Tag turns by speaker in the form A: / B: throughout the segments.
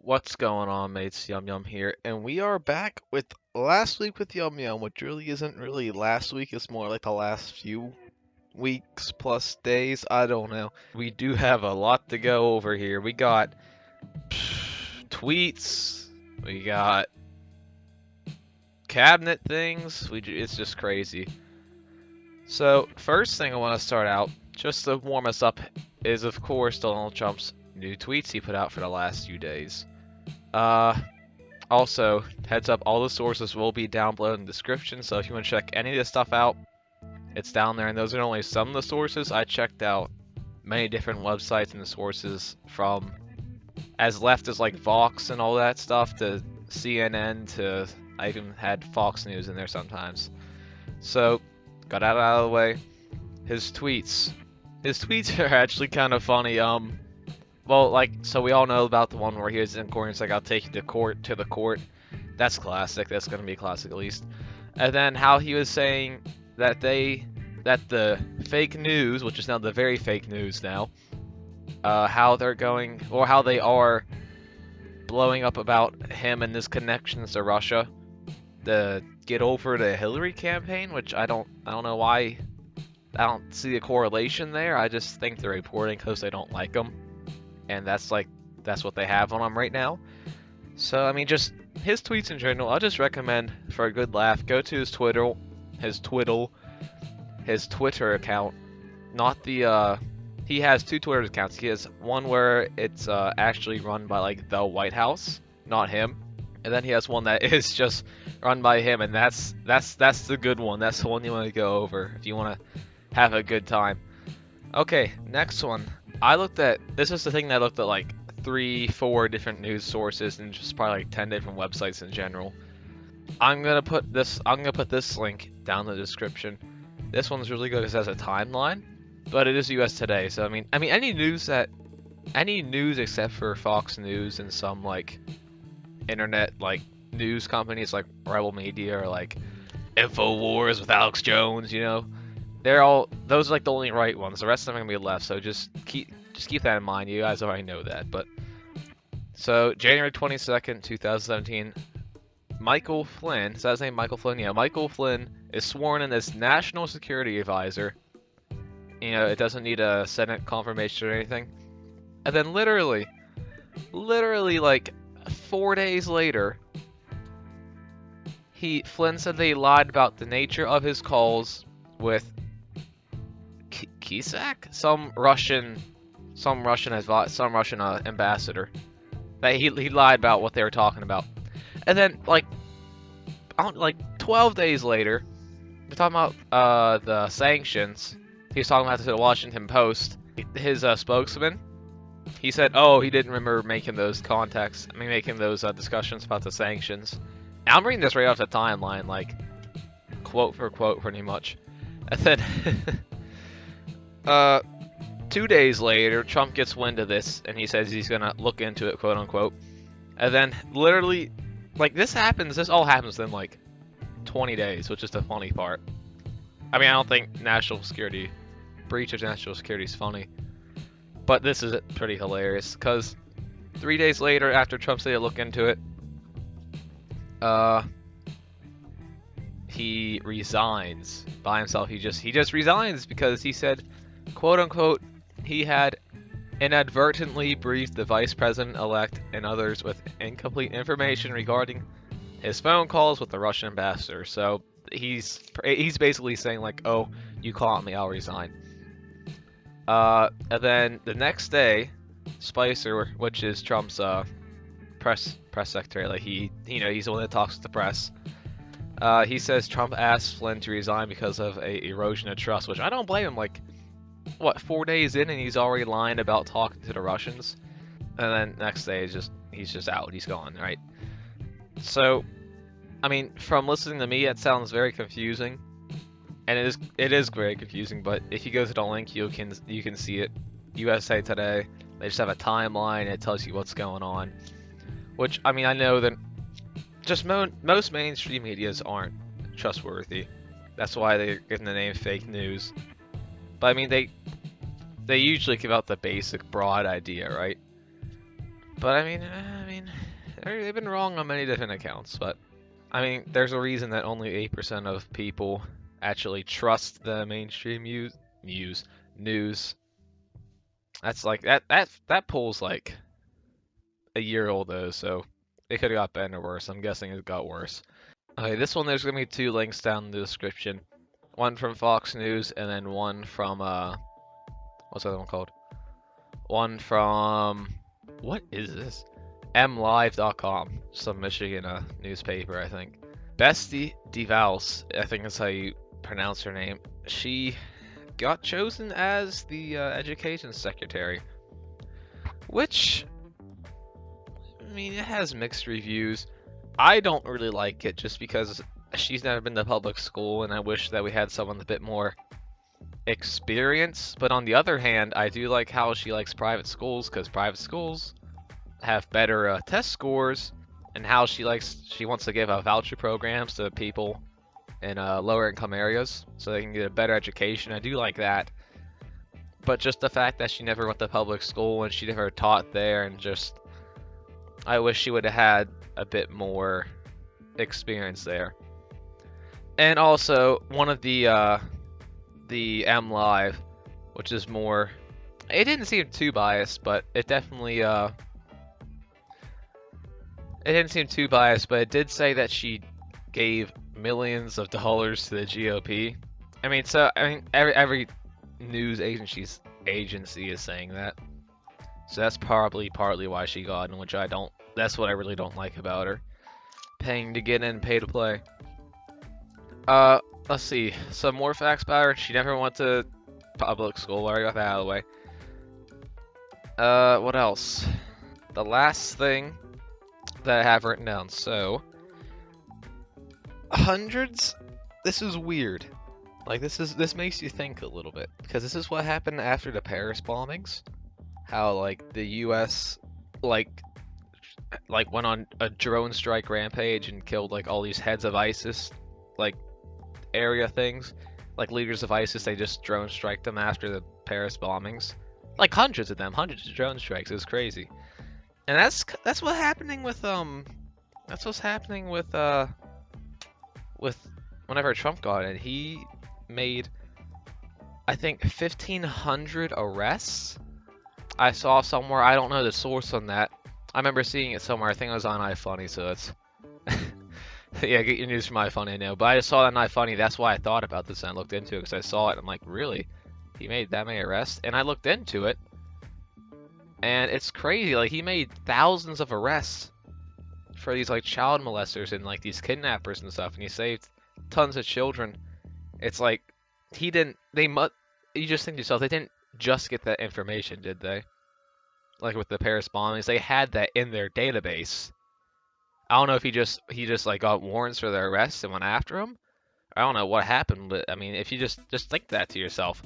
A: What's going on, mates? Yumyum here, and we are back with last week with Yumyum, which really isn't really last week. It's more like the last few weeks plus days. I don't know. We do have a lot to go over here. We got tweets. We got cabinet things. It's just crazy. So first thing I want to start out, just to warm us up, is of course Donald Trump's new tweets he put out for the last few days. Also, heads up, all the sources will be down below in the description, so if you want to check any of this stuff out, it's down there, and those are only some of the sources. I checked out many different websites and the sources from as left as like Vox and all that stuff to CNN to I even had Fox News in there sometimes. So, got that out of the way. His tweets. His tweets are actually kind of funny. Well, like, so we all know about the one where he was in court and it's like, I'll take you to the court. That's classic. That's gonna be a classic at least. And then how he was saying that the fake news, which is now the very fake news now, how they're going, or how they are blowing up about him and his connections to Russia, to get over the Hillary campaign, which I don't know why. I don't see a correlation there. I just think they're reporting because they don't like him. And that's what they have on him right now. So I mean, just his tweets in general, I'll just recommend for a good laugh, go to his Twitter account. Not the he has two Twitter accounts. He has one where it's actually run by like the White House, not him, and then he has one that is just run by him, and that's the good one. That's the one you want to go over if you want to have a good time. Okay, next one. This is the thing that I looked at like 3-4 different news sources and just probably like 10 different websites in general. I'm gonna put this link down in the description. This one's really good because it has a timeline, but it is US Today, so I mean any news except for Fox News and some like internet like news companies like Rebel Media or like InfoWars with Alex Jones, you know. Those are like the only right ones. The rest of them are gonna be left, so just keep that in mind. You guys already know that. But so January 22nd, 2017, Michael Flynn, is that his name? Michael Flynn? Yeah, Michael Flynn is sworn in as National Security Advisor. You know, it doesn't need a Senate confirmation or anything. And then literally like 4 days later, Flynn said they lied about the nature of his calls with Kisak, some Russian ambassador. That he lied about what they were talking about. And then like 12 days later, they're talking about the sanctions. He was talking about this at the Washington Post. His spokesman, he said, oh, he didn't remember making those discussions about the sanctions. And I'm reading this right off the timeline, like quote for quote, pretty much. And then 2 days later, Trump gets wind of this, and he says he's gonna look into it, quote unquote. And then, literally, like, this all happens in, like, 20 days, which is the funny part. I mean, I don't think breach of national security is funny. But this is pretty hilarious, because 3 days later, after Trump said he'll look into it, he resigns by himself. He just resigns because he said, quote unquote, he had inadvertently briefed the vice president-elect and others with incomplete information regarding his phone calls with the Russian ambassador. So he's basically saying like, oh, you caught me, I'll resign. And then the next day, Spicer, which is Trump's press secretary, like he's the one that talks to the press. He says Trump asked Flynn to resign because of a erosion of trust, which I don't blame him. Like, what, 4 days in and he's already lying about talking to the Russians? And then next day he's just out, he's gone, right? So, I mean, from listening to me, it sounds very confusing, and it is very confusing. But if you go to the link, you can see it. USA Today, they just have a timeline. It tells you what's going on. Which, I mean, I know that just most mainstream medias aren't trustworthy. That's why they're getting the name fake news. But I mean, they usually give out the basic broad idea, right? But I mean, they've been wrong on many different accounts, but I mean, there's a reason that only 8% of people actually trust the mainstream news. That's like that poll's like a year old though, so it could have got better or worse. I'm guessing it got worse. Okay, this one there's gonna be 2 links down in the description. One from Fox News and then one from what's the other one called? One from what is this? mlive.com, some Michigan newspaper, I think. Bestie DeVals, I think that's how you pronounce her name. She got chosen as the education secretary, which, I mean, it has mixed reviews. I don't really like it just because she's never been to public school, and I wish that we had someone with a bit more experience. But on the other hand, I do like how she likes private schools, because private schools have better test scores, and how she wants to give voucher programs to people in lower income areas so they can get a better education. I do like that. But just the fact that she never went to public school and she never taught there, and just I wish she would have had a bit more experience there. And also one of the M Live, which is more, it didn't seem too biased, but it definitely it didn't seem too biased, but it did say that she gave millions of dollars to the GOP. I mean, every news agency is saying that. So that's probably partly why she got in, which I don't. That's what I really don't like about her. Paying to get in, pay to play. Let's see. Some more facts about her. She never went to public school. I already got that out of the way. What else? The last thing that I have written down. So, hundreds. This is weird. Like, this makes you think a little bit, because this is what happened after the Paris bombings. How like the U.S. like went on a drone strike rampage and killed like all these heads of ISIS, like area things, like leaders of ISIS. They just drone striked them after the Paris bombings, like hundreds of them, hundreds of drone strikes. It was crazy, and that's what's happening with with whenever Trump got in. He made, I think, 1,500 arrests. I saw somewhere, I don't know the source on that. I remember seeing it somewhere. I think it was on iFunny, so it's yeah, get your news from iFunny, I know. But I just saw that on iFunny. That's why I thought about this and I looked into it, because I saw it and I'm like, really? He made that many arrests? And I looked into it, and it's crazy. Like, he made thousands of arrests for these like child molesters and like these kidnappers and stuff, and he saved tons of children. It's like you just think to yourself, they didn't just get that information, did they? Like with the Paris bombings, they had that in their database. I don't know if he just like got warrants for their arrests and went after them. I don't know what happened, but I mean, if you just think that to yourself.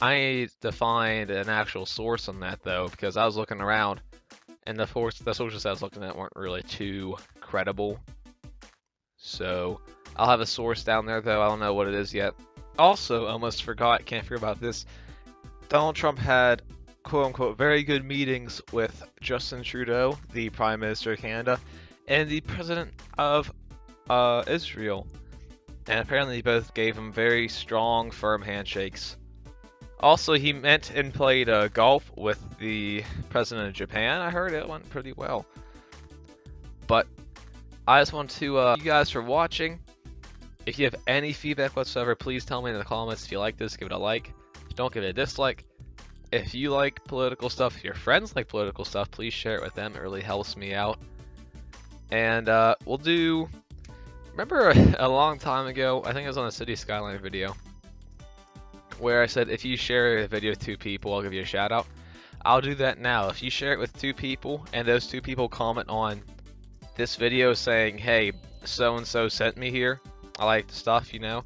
A: I need to find an actual source on that though, because I was looking around and the sources I was looking at weren't really too credible. So I'll have a source down there though. I don't know what it is yet. Also, almost forgot, can't forget about this. Donald Trump had quote-unquote very good meetings with Justin Trudeau, the Prime Minister of Canada, and the President of Israel. And apparently they both gave him very strong, firm handshakes. Also, he met and played golf with the President of Japan. I heard it went pretty well. But I just want to thank you guys for watching. If you have any feedback whatsoever, please tell me in the comments. If you like this, give it a like. Don't give it a dislike. If you like political stuff, if your friends like political stuff, please share it with them. It really helps me out. And we'll do... Remember a long time ago, I think it was on a City Skyline video, where I said if you share a video with 2 people, I'll give you a shout out. I'll do that now. If you share it with 2 people, and those 2 people comment on this video saying, hey, so-and-so sent me here, I like the stuff, you know,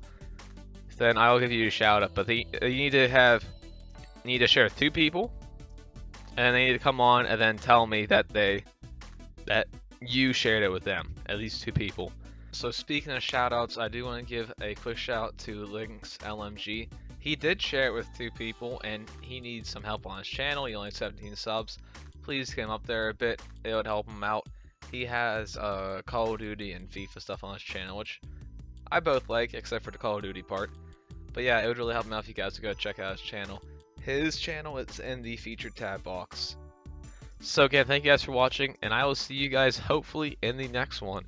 A: then I'll give you a shout out. But you need to share with 2 people, and they need to come on and then tell me that you shared it with them, at least 2 people. So speaking of shout outs, I do want to give a quick shout out to Lynx LMG. He did share it with 2 people, and he needs some help on his channel. He only has 17 subs. Please get him up there a bit. It would help him out. He has Call of Duty and FIFA stuff on his channel, which I both like, except for the Call of Duty part. But yeah, it would really help him out if you guys would go check out his channel. His channel is in the featured tab box. So again, thank you guys for watching, and I will see you guys hopefully in the next one.